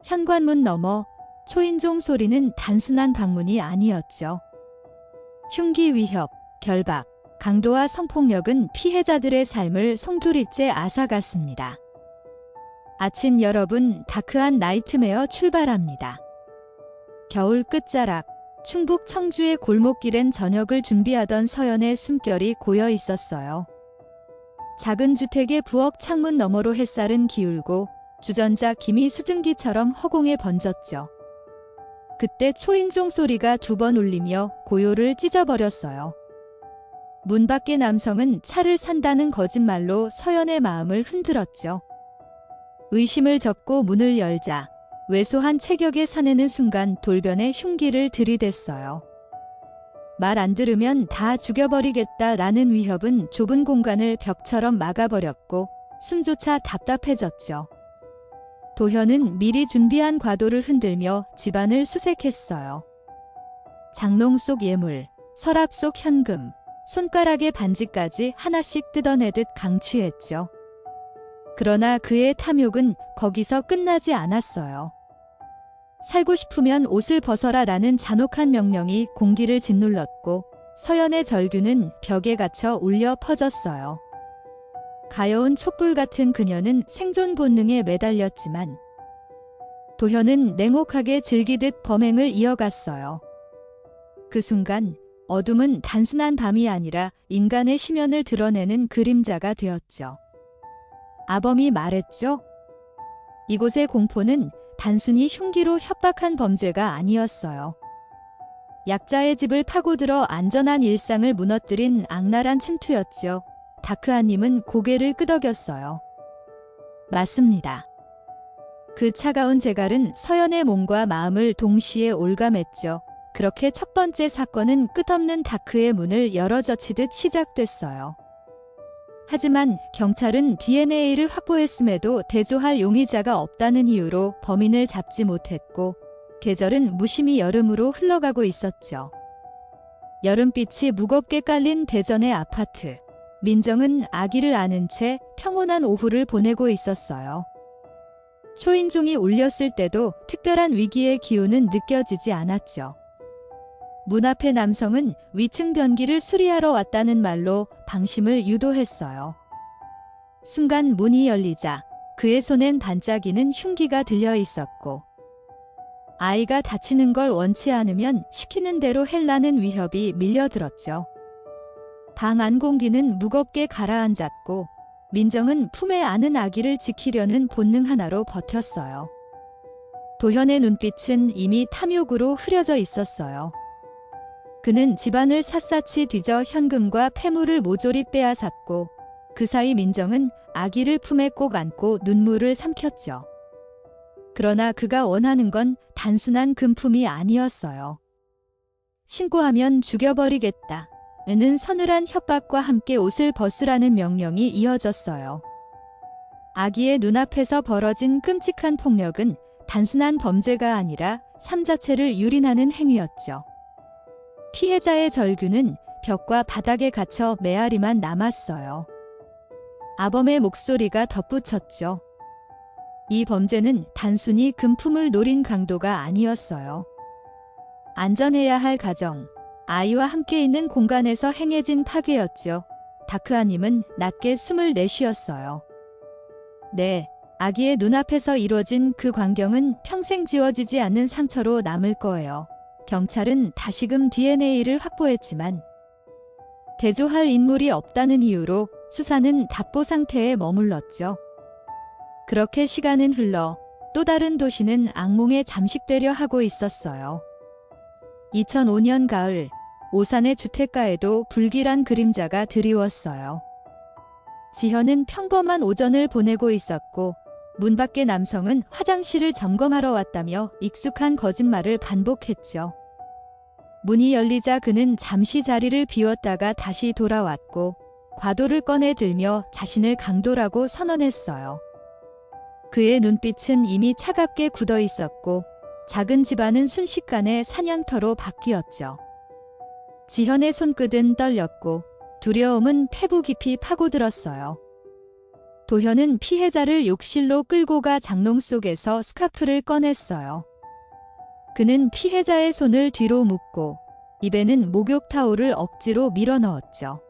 현관문 너머 초인종 소리는 단순한 방문이 아니었죠. 흉기 위협, 결박, 강도와 성폭력은 피해자들의 삶을 송두리째 앗아갔습니다. 아침 여러분, 다크한 나이트메어 출발합니다. 겨울 끝자락, 충북 청주의 골목길엔 저녁을 준비하던 서연의 숨결이 고여 있었어요. 작은 주택의 부엌 창문 너머로 햇살은 기울고 주전자 김이 수증기처럼 허공에 번졌죠. 그때 초인종 소리가 2번 울리며 고요를 찢어버렸어요. 문 밖의 남성은 차를 산다는 거짓말로 서연의 마음을 흔들었죠. 의심을 접고 문을 열자 왜소한 체격에 사내는 순간 돌변에 흉기를 들이댔어요. 말 안 들으면 다 죽여버리겠다라는 위협은 좁은 공간을 벽처럼 막아버렸고 숨조차 답답해졌죠. 도현은 미리 준비한 과도를 흔들며 집안을 수색했어요. 장롱 속 예물, 서랍 속 현금, 손가락의 반지까지 하나씩 뜯어내듯 강취했죠. 그러나 그의 탐욕은 거기서 끝나지 않았어요. 살고 싶으면 옷을 벗어라 라는 잔혹한 명령이 공기를 짓눌렀고 서연의 절규는 벽에 갇혀 울려 퍼졌어요. 가여운 촛불 같은 그녀는 생존 본능에 매달렸지만 도현은 냉혹하게 즐기듯 범행을 이어갔어요. 그 순간 어둠은 단순한 밤이 아니라 인간의 심연을 드러내는 그림자가 되었죠. 아범이 말했죠. 이곳의 공포는 단순히 흉기로 협박한 범죄가 아니었어요. 약자의 집을 파고들어 안전한 일상을 무너뜨린 악랄한 침투였죠. 다크아님은 고개를 끄덕였어요. 맞습니다. 그 차가운 재갈은 서연의 몸과 마음을 동시에 올감했죠. 그렇게 첫 번째 사건은 끝없는 다크의 문을 열어젖히듯 시작됐어요. 하지만 경찰은 DNA를 확보했음에도 대조할 용의자가 없다는 이유로 범인을 잡지 못했고 계절은 무심히 여름으로 흘러가고 있었죠. 여름빛이 무겁게 깔린 대전의 아파트. 민정은 아기를 안은 채 평온한 오후를 보내고 있었어요. 초인종이 울렸을 때도 특별한 위기의 기운은 느껴지지 않았죠. 문 앞의 남성은 위층 변기를 수리하러 왔다는 말로 방심을 유도했어요. 순간 문이 열리자 그의 손엔 반짝이는 흉기가 들려 있었고 아이가 다치는 걸 원치 않으면 시키는 대로 헬라는 위협이 밀려들었죠. 방 안 공기는 무겁게 가라앉았고 민정은 품에 안은 아기를 지키려는 본능 하나로 버텼어요. 도현의 눈빛은 이미 탐욕으로 흐려져 있었어요. 그는 집안을 샅샅이 뒤져 현금과 폐물을 모조리 빼앗았고 그 사이 민정은 아기를 품에 꼭 안고 눈물을 삼켰죠. 그러나 그가 원하는 건 단순한 금품이 아니었어요. 신고하면 죽여버리겠다. 는 서늘한 협박과 함께 옷을 벗으라는 명령이 이어졌어요. 아기의 눈앞에서 벌어진 끔찍한 폭력은 단순한 범죄가 아니라 삶 자체를 유린하는 행위였죠. 피해자의 절규는 벽과 바닥에 갇혀 메아리만 남았어요. 아범의 목소리가 덧붙였죠. 이 범죄는 단순히 금품을 노린 강도가 아니었어요. 안전해야 할 가정, 아이와 함께 있는 공간에서 행해진 파괴였죠. 다크아님은 낮게 숨을 내쉬었어요. 네, 아기의 눈앞에서 이뤄진 그 광경은 평생 지워지지 않는 상처로 남을 거예요. 경찰은 다시금 DNA를 확보했지만 대조할 인물이 없다는 이유로 수사는 답보 상태에 머물렀죠. 그렇게 시간은 흘러 또 다른 도시는 악몽에 잠식되려 하고 있었어요. 2005년 가을, 오산의 주택가에도 불길한 그림자가 드리웠어요. 지현은 평범한 오전을 보내고 있었고 문 밖의 남성은 화장실을 점검하러 왔다며 익숙한 거짓말을 반복했죠. 문이 열리자 그는 잠시 자리를 비웠다가 다시 돌아왔고 과도를 꺼내 들며 자신을 강도라고 선언했어요. 그의 눈빛은 이미 차갑게 굳어 있었고 작은 집안은 순식간에 사냥터로 바뀌었죠. 지현의 손끝은 떨렸고 두려움은 폐부 깊이 파고들었어요. 도현은 피해자를 욕실로 끌고 가 장롱 속에서 스카프를 꺼냈어요. 그는 피해자의 손을 뒤로 묶고 입에는 목욕 타올을 억지로 밀어 넣었죠.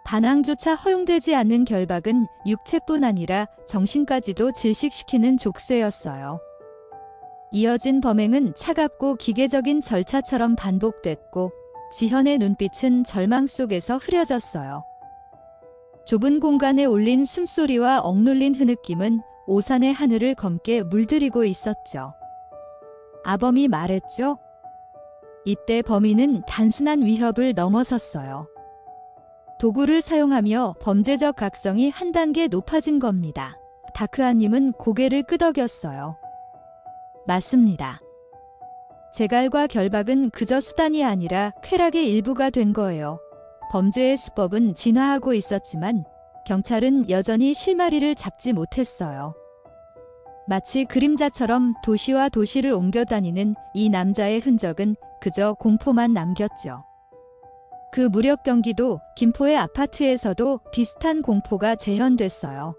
반항조차 허용되지 않는 결박은 육체뿐 아니라 정신까지도 질식시키는 족쇄였어요. 이어진 범행은 차갑고 기계적인 절차처럼 반복됐고 지현의 눈빛은 절망 속에서 흐려졌어요. 좁은 공간에 울린 숨소리와 억눌린 흐느낌은 오산의 하늘을 검게 물들이고 있었죠. 아범이 말했죠. 이때 범인은 단순한 위협을 넘어섰어요. 도구를 사용하며 범죄적 각성이 한 단계 높아진 겁니다. 다크아님은 고개를 끄덕였어요. 맞습니다. 재갈과 결박은 그저 수단이 아니라 쾌락의 일부가 된 거예요. 범죄의 수법은 진화하고 있었지만 경찰은 여전히 실마리를 잡지 못했어요. 마치 그림자처럼 도시와 도시를 옮겨 다니는 이 남자의 흔적은 그저 공포만 남겼죠. 그 무렵 경기도 김포의 아파트에서도 비슷한 공포가 재현됐어요.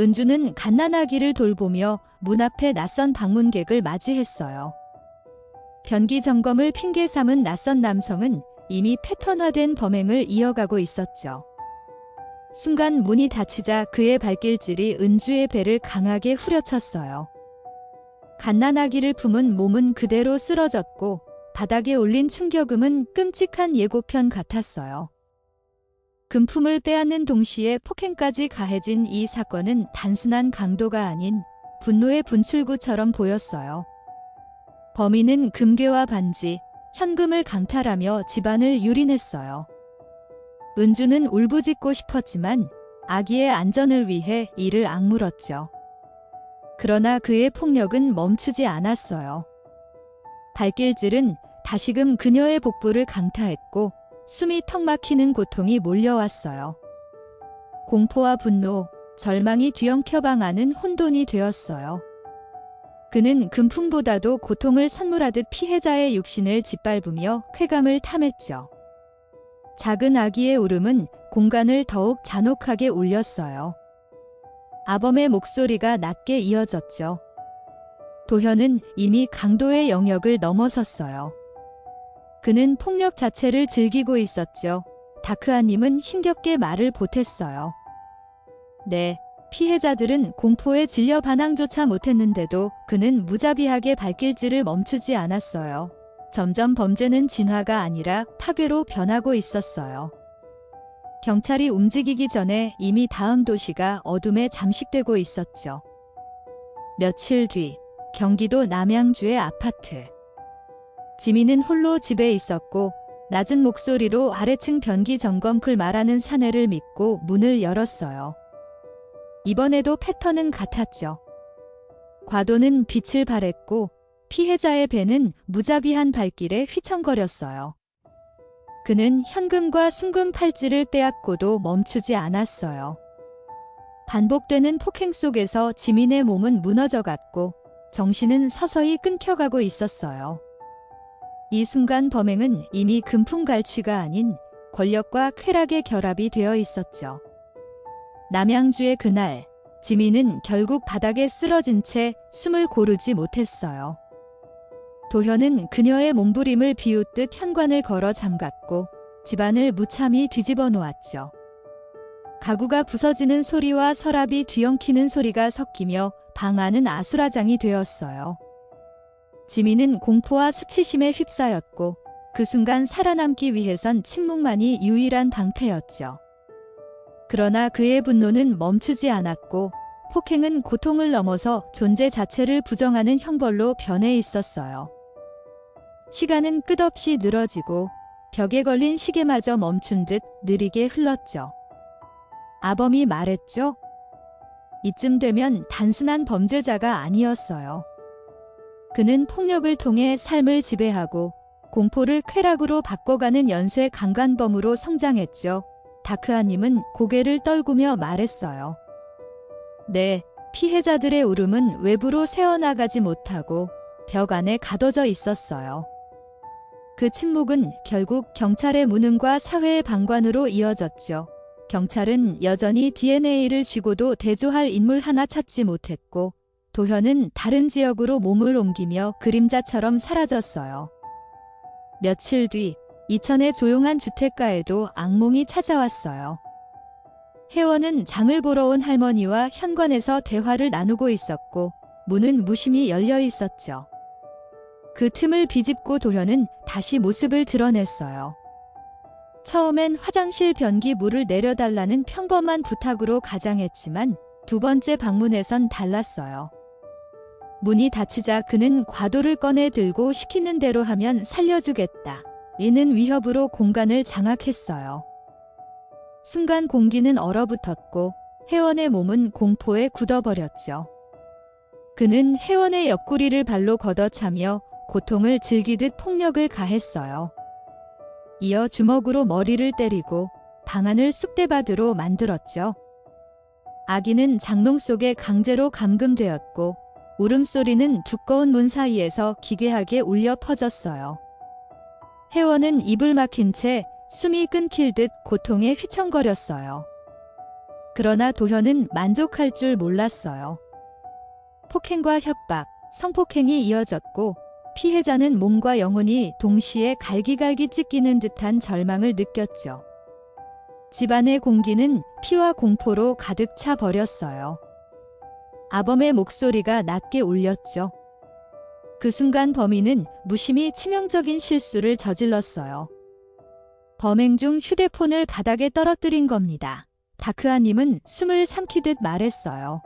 은주는 갓난아기를 돌보며 문 앞에 낯선 방문객을 맞이했어요. 변기 점검을 핑계 삼은 낯선 남성은 이미 패턴화된 범행을 이어가고 있었죠. 순간 문이 닫히자 그의 발길질이 은주의 배를 강하게 후려쳤어요. 갓난아기를 품은 몸은 그대로 쓰러졌고 바닥에 올린 충격음은 끔찍한 예고편 같았어요. 금품을 빼앗는 동시에 폭행까지 가해진 이 사건은 단순한 강도가 아닌 분노의 분출구처럼 보였어요. 범인은 금괴와 반지, 현금을 강탈하며 집안을 유린했어요. 은주는 울부짖고 싶었지만 아기의 안전을 위해 이를 악물었죠. 그러나 그의 폭력은 멈추지 않았어요. 발길질은 다시금 그녀의 복부를 강타했고 숨이 턱 막히는 고통이 몰려왔어요. 공포와 분노, 절망이 뒤엉켜방하는 혼돈이 되었어요. 그는 금품보다도 고통을 선물하듯 피해자의 육신을 짓밟으며 쾌감을 탐했죠. 작은 아기의 울음은 공간을 더욱 잔혹하게 울렸어요. 아범의 목소리가 낮게 이어졌죠. 도현은 이미 강도의 영역을 넘어섰어요. 그는 폭력 자체를 즐기고 있었죠. 다크아님은 힘겹게 말을 보탰어요. 네, 피해자들은 공포에 질려 반항조차 못했는데도 그는 무자비하게 발길질을 멈추지 않았어요. 점점 범죄는 진화가 아니라 파괴로 변하고 있었어요. 경찰이 움직이기 전에 이미 다음 도시가 어둠에 잠식되고 있었죠. 며칠 뒤, 경기도 남양주의 아파트. 지민은 홀로 집에 있었고 낮은 목소리로 아래층 변기 점검풀 말하는 사내를 믿고 문을 열었어요. 이번에도 패턴은 같았죠. 과도는 빛을 발했고 피해자의 배는 무자비한 발길에 휘청거렸어요. 그는 현금과 순금 팔찌를 빼앗고도 멈추지 않았어요. 반복되는 폭행 속에서 지민의 몸은 무너져갔고 정신은 서서히 끊겨가고 있었어요. 이 순간 범행은 이미 금품 갈취가 아닌 권력과 쾌락의 결합이 되어 있었죠. 남양주의 그날, 지민은 결국 바닥에 쓰러진 채 숨을 고르지 못했어요. 도현은 그녀의 몸부림을 비웃듯 현관을 걸어 잠갔고 집안을 무참히 뒤집어 놓았죠. 가구가 부서지는 소리와 서랍이 뒤엉키는 소리가 섞이며 방 안은 아수라장이 되었어요. 지민은 공포와 수치심에 휩싸였고 그 순간 살아남기 위해선 침묵만이 유일한 방패였죠. 그러나 그의 분노는 멈추지 않았고 폭행은 고통을 넘어서 존재 자체를 부정하는 형벌로 변해 있었어요. 시간은 끝없이 늘어지고 벽에 걸린 시계마저 멈춘 듯 느리게 흘렀죠. 아범이 말했죠. 이쯤 되면 단순한 범죄자가 아니었어요. 그는 폭력을 통해 삶을 지배하고 공포를 쾌락으로 바꿔가는 연쇄 강간범으로 성장했죠. 다크아님은 고개를 떨구며 말했어요. 네, 피해자들의 울음은 외부로 새어나가지 못하고 벽 안에 가둬져 있었어요. 그 침묵은 결국 경찰의 무능과 사회의 방관으로 이어졌죠. 경찰은 여전히 DNA를 쥐고도 대조할 인물 하나 찾지 못했고 도현은 다른 지역으로 몸을 옮기며 그림자처럼 사라졌어요. 며칠 뒤 이천의 조용한 주택가에도 악몽이 찾아왔어요. 혜원은 장을 보러 온 할머니와 현관에서 대화를 나누고 있었고 문은 무심히 열려 있었죠. 그 틈을 비집고 도현은 다시 모습을 드러냈어요. 처음엔 화장실 변기 물을 내려달라는 평범한 부탁으로 가장했지만 두 번째 방문에선 달랐어요. 문이 닫히자 그는 과도를 꺼내 들고 시키는 대로 하면 살려주겠다. 이는 위협으로 공간을 장악했어요. 순간 공기는 얼어붙었고 혜원의 몸은 공포에 굳어버렸죠. 그는 혜원의 옆구리를 발로 걷어차며 고통을 즐기듯 폭력을 가했어요. 이어 주먹으로 머리를 때리고 방안을 쑥대밭으로 만들었죠. 아기는 장롱 속에 강제로 감금되었고 울음소리는 두꺼운 문 사이에서 기괴하게 울려 퍼졌어요. 혜원은 입을 막힌 채 숨이 끊길 듯 고통에 휘청거렸어요. 그러나 도현은 만족할 줄 몰랐어요. 폭행과 협박, 성폭행이 이어졌고 피해자는 몸과 영혼이 동시에 갈기갈기 찢기는 듯한 절망을 느꼈죠. 집안의 공기는 피와 공포로 가득 차 버렸어요. 아범의 목소리가 낮게 울렸죠. 그 순간 범인은 무심히 치명적인 실수를 저질렀어요. 범행 중 휴대폰을 바닥에 떨어뜨린 겁니다. 다크아님은 숨을 삼키듯 말했어요.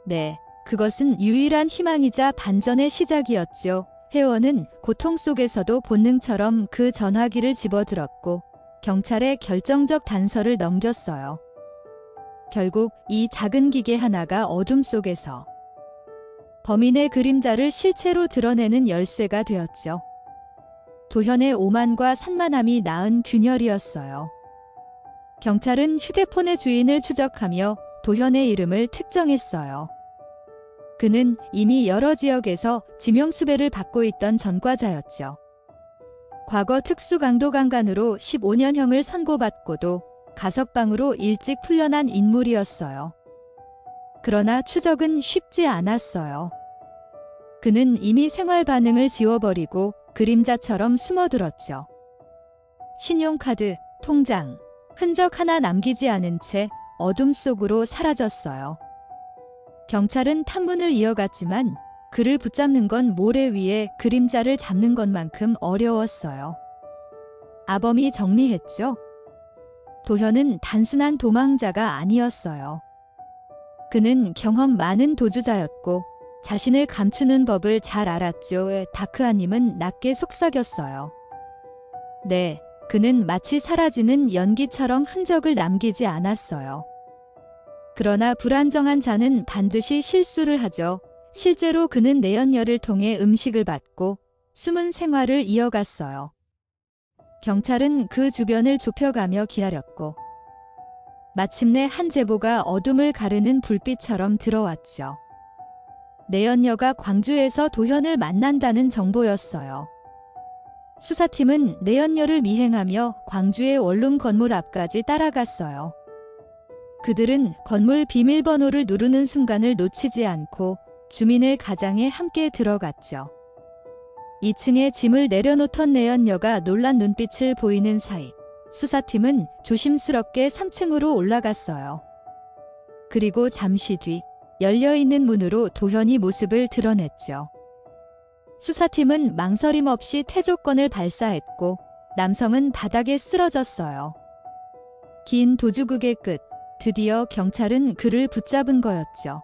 네, 그것은 유일한 희망이자 반전의 시작이었죠. 혜원은 고통 속에서도 본능처럼 그 전화기를 집어들었고 경찰에 결정적 단서를 넘겼어요. 결국 이 작은 기계 하나가 어둠 속에서 범인의 그림자를 실체로 드러내는 열쇠가 되었죠. 도현의 오만과 산만함이 낳은 균열이었어요. 경찰은 휴대폰의 주인을 추적하며 도현의 이름을 특정했어요. 그는 이미 여러 지역에서 지명수배를 받고 있던 전과자였죠. 과거 특수강도강간으로 15년형을 선고받고도 가석방으로 일찍 풀려난 인물이었어요. 그러나 추적은 쉽지 않았어요. 그는 이미 생활 반응을 지워버리고 그림자처럼 숨어들었죠. 신용카드, 통장, 흔적 하나 남기지 않은 채 어둠 속으로 사라졌어요. 경찰은 탐문을 이어갔지만 그를 붙잡는 건 모래 위에 그림자를 잡는 것만큼 어려웠어요. 아범이 정리했죠. 도현은 단순한 도망자가 아니었어요. 그는 경험 많은 도주자였고 자신을 감추는 법을 잘 알았죠. 다크아님은 낮게 속삭였어요. 네, 그는 마치 사라지는 연기처럼 흔적을 남기지 않았어요. 그러나 불안정한 자는 반드시 실수를 하죠. 실제로 그는 내연녀를 통해 음식을 받고 숨은 생활을 이어갔어요. 경찰은 그 주변을 좁혀가며 기다렸고 마침내 한 제보가 어둠을 가르는 불빛처럼 들어왔죠. 내연녀가 광주에서 도현을 만난다는 정보였어요. 수사팀은 내연녀를 미행하며 광주의 원룸 건물 앞까지 따라갔어요. 그들은 건물 비밀번호를 누르는 순간을 놓치지 않고 주민의 가장에 함께 들어갔죠. 2층에 짐을 내려놓던 내연녀가 놀란 눈빛을 보이는 사이 수사팀은 조심스럽게 3층으로 올라갔어요. 그리고 잠시 뒤 열려있는 문으로 도현이 모습을 드러냈죠. 수사팀은 망설임 없이 태조권을 발사했고 남성은 바닥에 쓰러졌어요. 긴 도주극의 끝, 드디어 경찰은 그를 붙잡은 거였죠.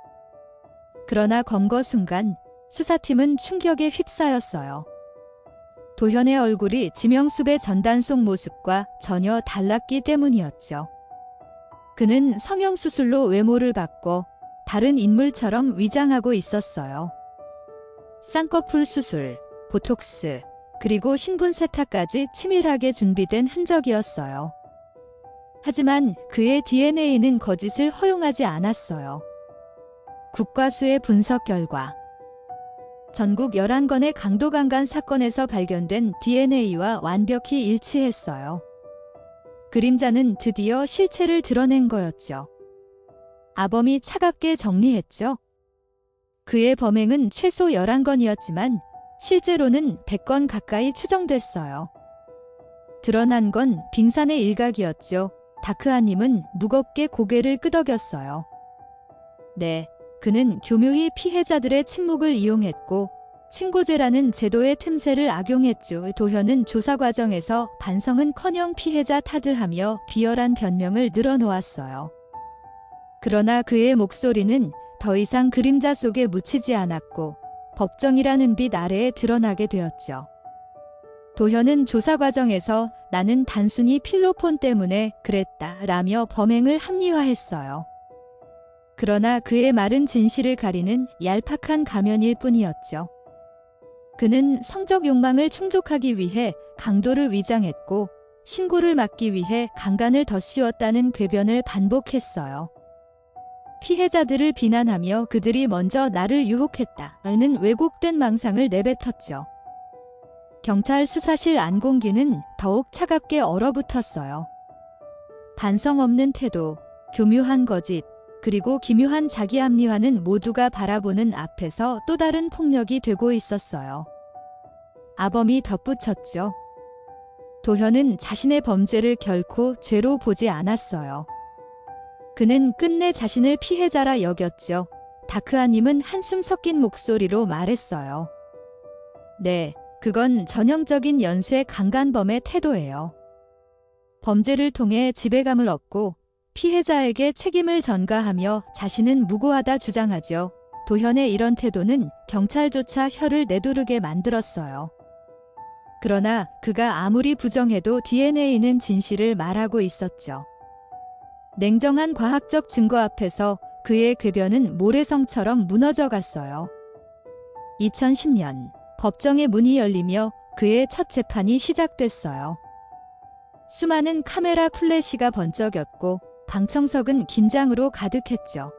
그러나 검거 순간 수사팀은 충격에 휩싸였어요. 도현의 얼굴이 지명수배 전단 속 모습과 전혀 달랐기 때문이었죠. 그는 성형수술로 외모를 바꿔 다른 인물처럼 위장하고 있었어요. 쌍꺼풀 수술, 보톡스, 그리고 신분 세탁까지 치밀하게 준비된 흔적이었어요. 하지만 그의 DNA는 거짓을 허용하지 않았어요. 국과수의 분석 결과 전국 11건의 강도강간 사건에서 발견된 DNA와 완벽히 일치했어요. 그림자는 드디어 실체를 드러낸 거였죠. 아범이 차갑게 정리했죠. 그의 범행은 최소 11건이었지만 실제로는 100건 가까이 추정됐어요. 드러난 건 빙산의 일각이었죠. 다크아님은 무겁게 고개를 끄덕였어요. 네, 그는 교묘히 피해자들의 침묵을 이용했고 친고죄라는 제도의 틈새를 악용했죠. 도현은 조사 과정에서 반성은커녕 피해자 탓을 하며 비열한 변명을 늘어놓았어요. 그러나 그의 목소리는 더 이상 그림자 속에 묻히지 않았고 법정이라는 빛 아래에 드러나게 되었죠. 도현은 조사 과정에서 나는 단순히 필로폰 때문에 그랬다 라며 범행을 합리화했어요. 그러나 그의 말은 진실을 가리는 얄팍한 가면일 뿐이었죠. 그는 성적 욕망을 충족하기 위해 강도를 위장했고 신고를 막기 위해 강간을 덧씌웠다는 궤변을 반복했어요. 피해자들을 비난하며 그들이 먼저 나를 유혹했다는 왜곡된 망상을 내뱉었죠. 경찰 수사실 안공기는 더욱 차갑게 얼어붙었어요. 반성 없는 태도, 교묘한 거짓, 그리고 기묘한 자기 합리화는 모두가 바라보는 앞에서 또 다른 폭력이 되고 있었어요. 아범이 덧붙였죠. 도현은 자신의 범죄를 결코 죄로 보지 않았어요. 그는 끝내 자신을 피해자라 여겼죠. 다크아님은 한숨 섞인 목소리로 말했어요. 네, 그건 전형적인 연쇄 강간범의 태도예요. 범죄를 통해 지배감을 얻고 피해자에게 책임을 전가하며 자신은 무고하다 주장하죠. 도현의 이런 태도는 경찰조차 혀를 내두르게 만들었어요. 그러나 그가 아무리 부정해도 DNA는 진실을 말하고 있었죠. 냉정한 과학적 증거 앞에서 그의 궤변은 모래성처럼 무너져 갔어요. 2010년 법정의 문이 열리며 그의 첫 재판이 시작됐어요. 수많은 카메라 플래시가 번쩍였고 방청석은 긴장으로 가득했죠.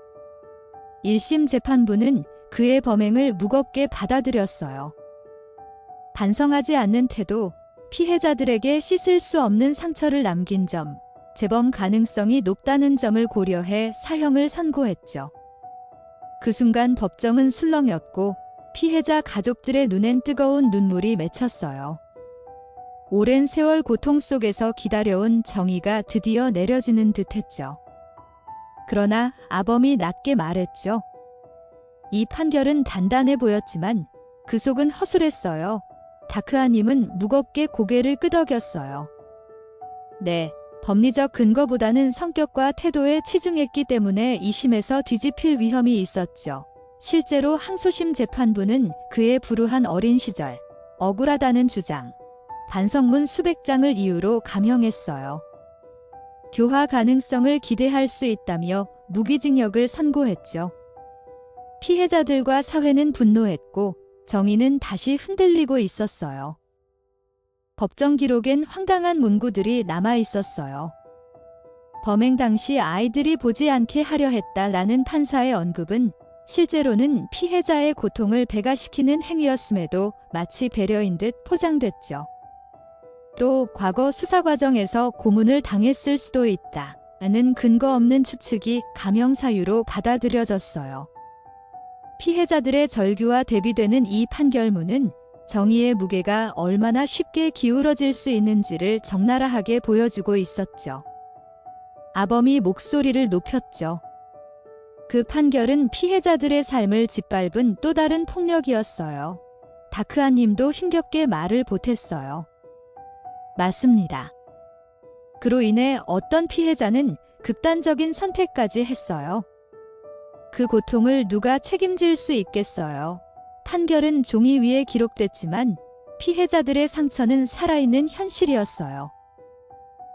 1심 재판부는 그의 범행을 무겁게 받아들였어요. 반성하지 않는 태도, 피해자들에게 씻을 수 없는 상처를 남긴 점, 재범 가능성이 높다는 점을 고려해 사형을 선고했죠. 그 순간 법정은 술렁였고 피해자 가족들의 눈엔 뜨거운 눈물이 맺혔어요. 오랜 세월 고통 속에서 기다려온 정의가 드디어 내려지는 듯했죠. 그러나 아범이 낮게 말했죠. 이 판결은 단단해 보였지만 그 속은 허술했어요. 다크아님은 무겁게 고개를 끄덕였어요. 네, 법리적 근거보다는 성격과 태도에 치중했기 때문에 2심에서 뒤집힐 위험이 있었죠. 실제로 항소심 재판부는 그의 불우한 어린 시절, 억울하다는 주장, 반성문 수백 장을 이유로 감형했어요. 교화 가능성을 기대할 수 있다며 무기징역을 선고했죠. 피해자들과 사회는 분노했고 정의는 다시 흔들리고 있었어요. 법정 기록엔 황당한 문구들이 남아 있었어요. 범행 당시 아이들이 보지 않게 하려 했다라는 판사의 언급은 실제로는 피해자의 고통을 배가시키는 행위였음에도 마치 배려인 듯 포장됐죠. 또 과거 수사 과정에서 고문을 당했을 수도 있다는 근거 없는 추측이 감형 사유로 받아들여졌어요. 피해자들의 절규와 대비되는 이 판결문은 정의의 무게가 얼마나 쉽게 기울어질 수 있는지를 적나라하게 보여주고 있었죠. 아범이 목소리를 높였죠. 그 판결은 피해자들의 삶을 짓밟은 또 다른 폭력이었어요. 다크아님도 힘겹게 말을 보탰어요. 맞습니다. 그로 인해 어떤 피해자는 극단적인 선택까지 했어요. 그 고통을 누가 책임질 수 있겠어요. 판결은 종이 위에 기록됐지만 피해자들의 상처는 살아있는 현실이었어요.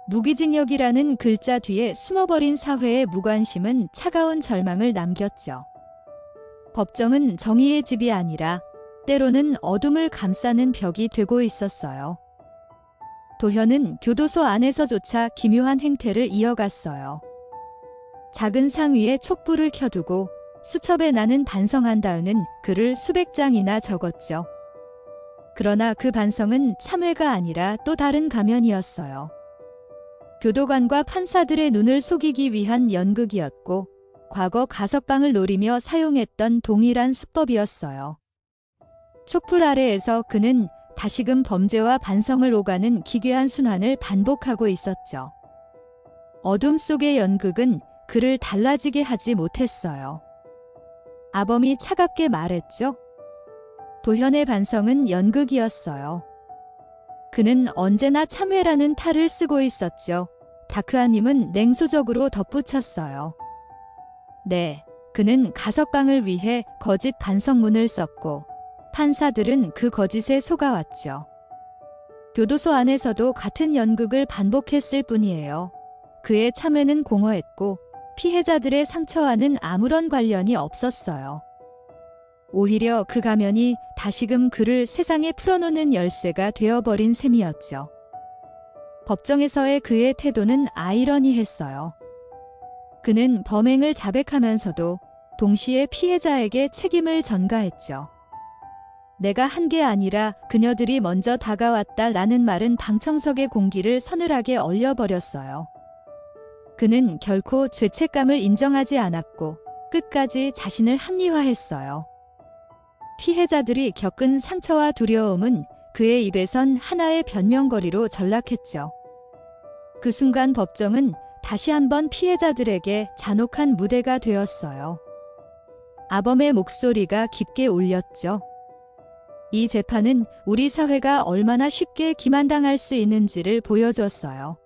무기징역이라는 글자 뒤에 숨어버린 사회의 무관심은 차가운 절망을 남겼죠. 법정은 정의의 집이 아니라 때로는 어둠을 감싸는 벽이 되고 있었어요. 도현은 교도소 안에서조차 기묘한 행태를 이어갔어요. 작은 상 위에 촛불을 켜두고 수첩에 나는 반성한다는 글을 수백 장이나 적었죠. 그러나 그 반성은 참회가 아니라 또 다른 가면이었어요. 교도관과 판사들의 눈을 속이기 위한 연극이었고, 과거 가석방을 노리며 사용했던 동일한 수법이었어요. 촛불 아래에서 그는 다시금 범죄와 반성을 오가는 기괴한 순환을 반복하고 있었죠. 어둠 속의 연극은 그를 달라지게 하지 못했어요. 아범이 차갑게 말했죠. 도현의 반성은 연극이었어요. 그는 언제나 참회라는 탈을 쓰고 있었죠. 다크아님은 냉소적으로 덧붙였어요. 네, 그는 가석방을 위해 거짓 반성문을 썼고 판사들은 그 거짓에 속아왔죠. 교도소 안에서도 같은 연극을 반복했을 뿐이에요. 그의 참회는 공허했고 피해자들의 상처와는 아무런 관련이 없었어요. 오히려 그 가면이 다시금 그를 세상에 풀어놓는 열쇠가 되어버린 셈이었죠. 법정에서의 그의 태도는 아이러니했어요. 그는 범행을 자백하면서도 동시에 피해자에게 책임을 전가했죠. 내가 한 게 아니라 그녀들이 먼저 다가왔다라는 말은 방청석의 공기를 서늘하게 얼려버렸어요. 그는 결코 죄책감을 인정하지 않았고 끝까지 자신을 합리화했어요. 피해자들이 겪은 상처와 두려움은 그의 입에선 하나의 변명거리로 전락했죠. 그 순간 법정은 다시 한번 피해자들에게 잔혹한 무대가 되었어요. 아범의 목소리가 깊게 울렸죠. 이 재판은 우리 사회가 얼마나 쉽게 기만당할 수 있는지를 보여줬어요.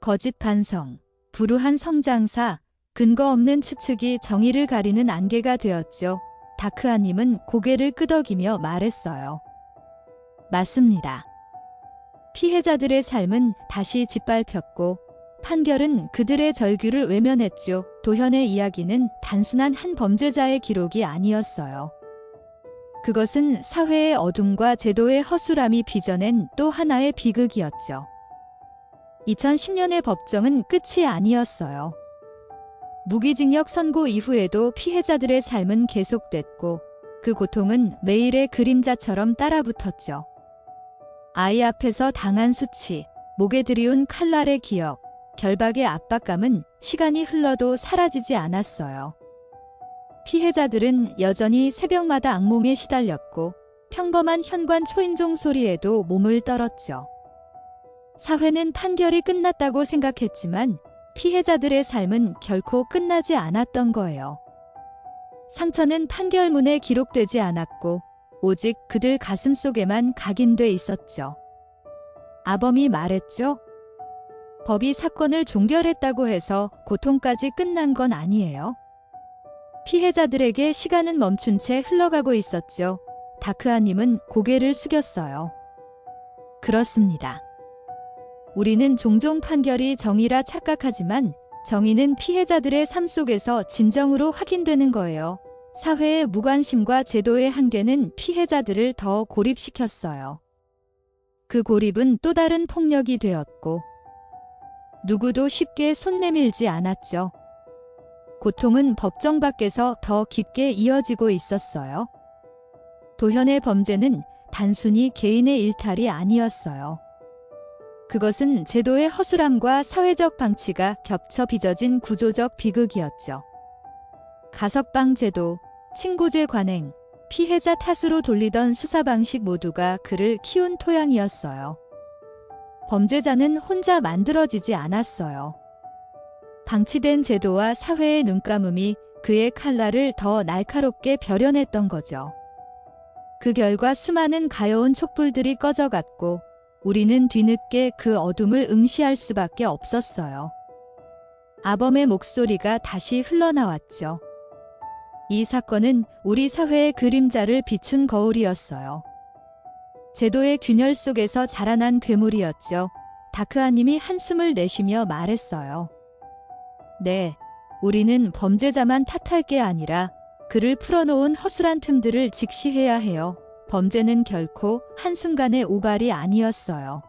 거짓 반성, 불우한 성장사, 근거 없는 추측이 정의를 가리는 안개가 되었죠. 다크아님은 고개를 끄덕이며 말했어요. 맞습니다. 피해자들의 삶은 다시 짓밟혔고 판결은 그들의 절규를 외면했죠. 도현의 이야기는 단순한 한 범죄자의 기록이 아니었어요. 그것은 사회의 어둠과 제도의 허술함이 빚어낸 또 하나의 비극이었죠. 2010년의 법정은 끝이 아니었어요. 무기징역 선고 이후에도 피해자들의 삶은 계속됐고 그 고통은 매일의 그림자처럼 따라붙었죠. 아이 앞에서 당한 수치, 목에 들이운 칼날의 기억, 결박의 압박감은 시간이 흘러도 사라지지 않았어요. 피해자들은 여전히 새벽마다 악몽에 시달렸고 평범한 현관 초인종 소리에도 몸을 떨었죠. 사회는 판결이 끝났다고 생각했지만 피해자들의 삶은 결코 끝나지 않았던 거예요. 상처는 판결문에 기록되지 않았고 오직 그들 가슴 속에만 각인돼 있었죠. 아범이 말했죠. 법이 사건을 종결했다고 해서 고통까지 끝난 건 아니에요. 피해자들에게 시간은 멈춘 채 흘러가고 있었죠. 다크아님은 고개를 숙였어요. 그렇습니다. 우리는 종종 판결이 정의라 착각하지만 정의는 피해자들의 삶 속에서 진정으로 확인되는 거예요. 사회의 무관심과 제도의 한계는 피해자들을 더 고립시켰어요. 그 고립은 또 다른 폭력이 되었고 누구도 쉽게 손 내밀지 않았죠. 고통은 법정 밖에서 더 깊게 이어지고 있었어요. 도현의 범죄는 단순히 개인의 일탈이 아니었어요. 그것은 제도의 허술함과 사회적 방치가 겹쳐 빚어진 구조적 비극이었죠. 가석방 제도, 친고죄 관행, 피해자 탓으로 돌리던 수사 방식 모두가 그를 키운 토양이었어요. 범죄자는 혼자 만들어지지 않았어요. 방치된 제도와 사회의 눈감음이 그의 칼날을 더 날카롭게 벼려냈던 거죠. 그 결과 수많은 가여운 촛불들이 꺼져갔고 우리는 뒤늦게 그 어둠을 응시할 수밖에 없었어요. 아범의 목소리가 다시 흘러나왔죠. 이 사건은 우리 사회의 그림자를 비춘 거울이었어요. 제도의 균열 속에서 자라난 괴물이었죠. 다크아님이 한숨을 내쉬며 말했어요. 네, 우리는 범죄자만 탓할 게 아니라 그를 풀어놓은 허술한 틈들을 직시해야 해요. 범죄는 결코 한순간의 우발이 아니었어요.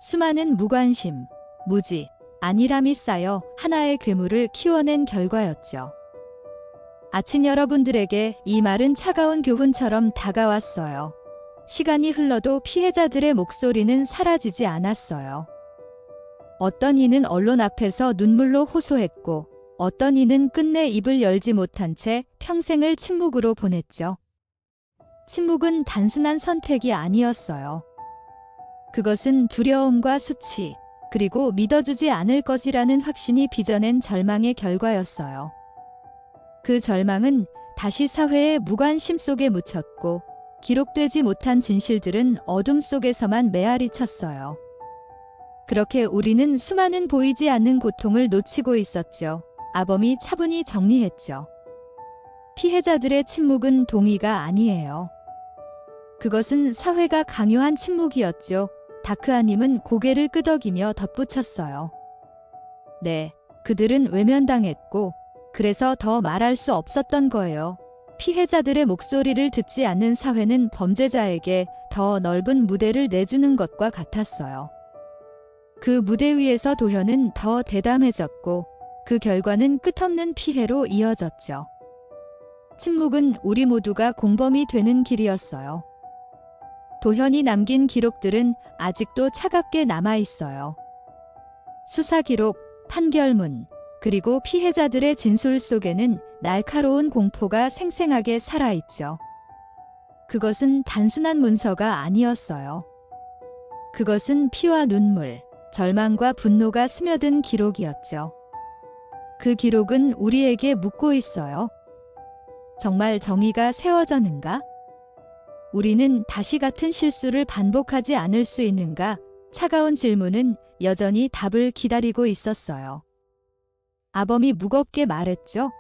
수많은 무관심, 무지, 안일함이 쌓여 하나의 괴물을 키워낸 결과였죠. 아친 여러분들에게 이 말은 차가운 교훈처럼 다가왔어요. 시간이 흘러도 피해자들의 목소리는 사라지지 않았어요. 어떤 이는 언론 앞에서 눈물로 호소했고 어떤 이는 끝내 입을 열지 못한 채 평생을 침묵으로 보냈죠. 침묵은 단순한 선택이 아니었어요. 그것은 두려움과 수치, 그리고 믿어주지 않을 것이라는 확신이 빚어낸 절망의 결과였어요. 그 절망은 다시 사회의 무관심 속에 묻혔고 기록되지 못한 진실들은 어둠 속에서만 메아리 쳤어요. 그렇게 우리는 수많은 보이지 않는 고통을 놓치고 있었죠. 아범이 차분히 정리했죠. 피해자들의 침묵은 동의가 아니에요. 그것은 사회가 강요한 침묵이었죠. 다크아님은 고개를 끄덕이며 덧붙였어요. 네, 그들은 외면당했고 그래서 더 말할 수 없었던 거예요. 피해자들의 목소리를 듣지 않는 사회는 범죄자에게 더 넓은 무대를 내주는 것과 같았어요. 그 무대 위에서 도현은 더 대담해졌고 그 결과는 끝없는 피해로 이어졌죠. 침묵은 우리 모두가 공범이 되는 길이었어요. 도현이 남긴 기록들은 아직도 차갑게 남아 있어요. 수사 기록, 판결문, 그리고 피해자들의 진술 속에는 날카로운 공포가 생생하게 살아있죠. 그것은 단순한 문서가 아니었어요. 그것은 피와 눈물, 절망과 분노가 스며든 기록이었죠. 그 기록은 우리에게 묻고 있어요. 정말 정의가 세워졌는가? 우리는 다시 같은 실수를 반복하지 않을 수 있는가? 차가운 질문은 여전히 답을 기다리고 있었어요. 아범이 무겁게 말했죠.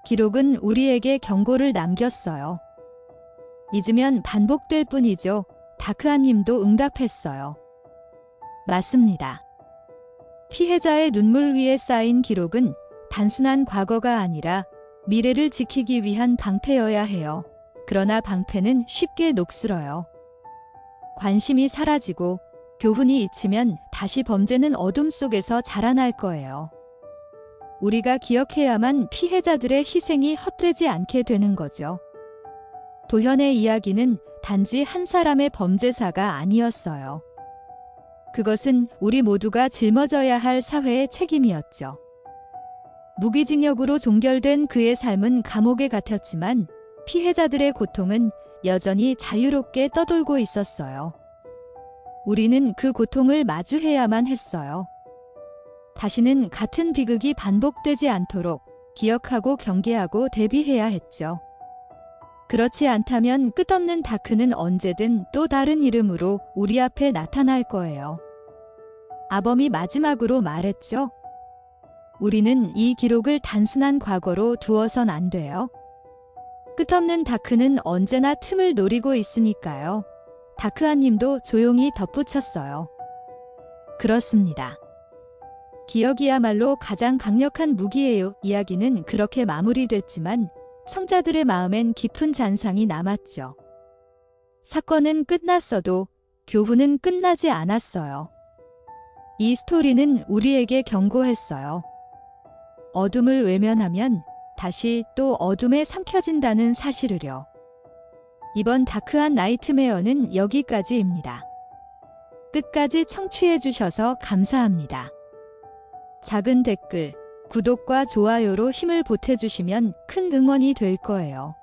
기록은 우리에게 경고를 남겼어요. 잊으면 반복될 뿐이죠. 다크아님도 응답했어요. 맞습니다. 피해자의 눈물 위에 쌓인 기록은 단순한 과거가 아니라 미래를 지키기 위한 방패여야 해요. 그러나 방패는 쉽게 녹슬어요. 관심이 사라지고 교훈이 잊히면 다시 범죄는 어둠 속에서 자라날 거예요. 우리가 기억해야만 피해자들의 희생이 헛되지 않게 되는 거죠. 도현의 이야기는 단지 한 사람의 범죄사가 아니었어요. 그것은 우리 모두가 짊어져야 할 사회의 책임이었죠. 무기징역으로 종결된 그의 삶은 감옥에 갇혔지만 피해자들의 고통은 여전히 자유롭게 떠돌고 있었어요. 우리는 그 고통을 마주해야만 했어요. 다시는 같은 비극이 반복되지 않도록 기억하고 경계하고 대비해야 했죠. 그렇지 않다면 끝없는 다크는 언제든 또 다른 이름으로 우리 앞에 나타날 거예요. 아범이 마지막으로 말했죠. 우리는 이 기록을 단순한 과거로 두어선 안 돼요. 끝없는 다크는 언제나 틈을 노리고 있으니까요. 다크아님도 조용히 덧붙였어요. 그렇습니다. 기억이야말로 가장 강력한 무기예요. 이야기는 그렇게 마무리됐지만 청자들의 마음엔 깊은 잔상이 남았죠. 사건은 끝났어도 교훈은 끝나지 않았어요. 이 스토리는 우리에게 경고했어요. 어둠을 외면하면 다시 또 어둠에 삼켜진다는 사실을요. 이번 다크한 나이트메어는 여기까지입니다. 끝까지 청취해주셔서 감사합니다. 작은 댓글, 구독과 좋아요로 힘을 보태주시면 큰 응원이 될 거예요.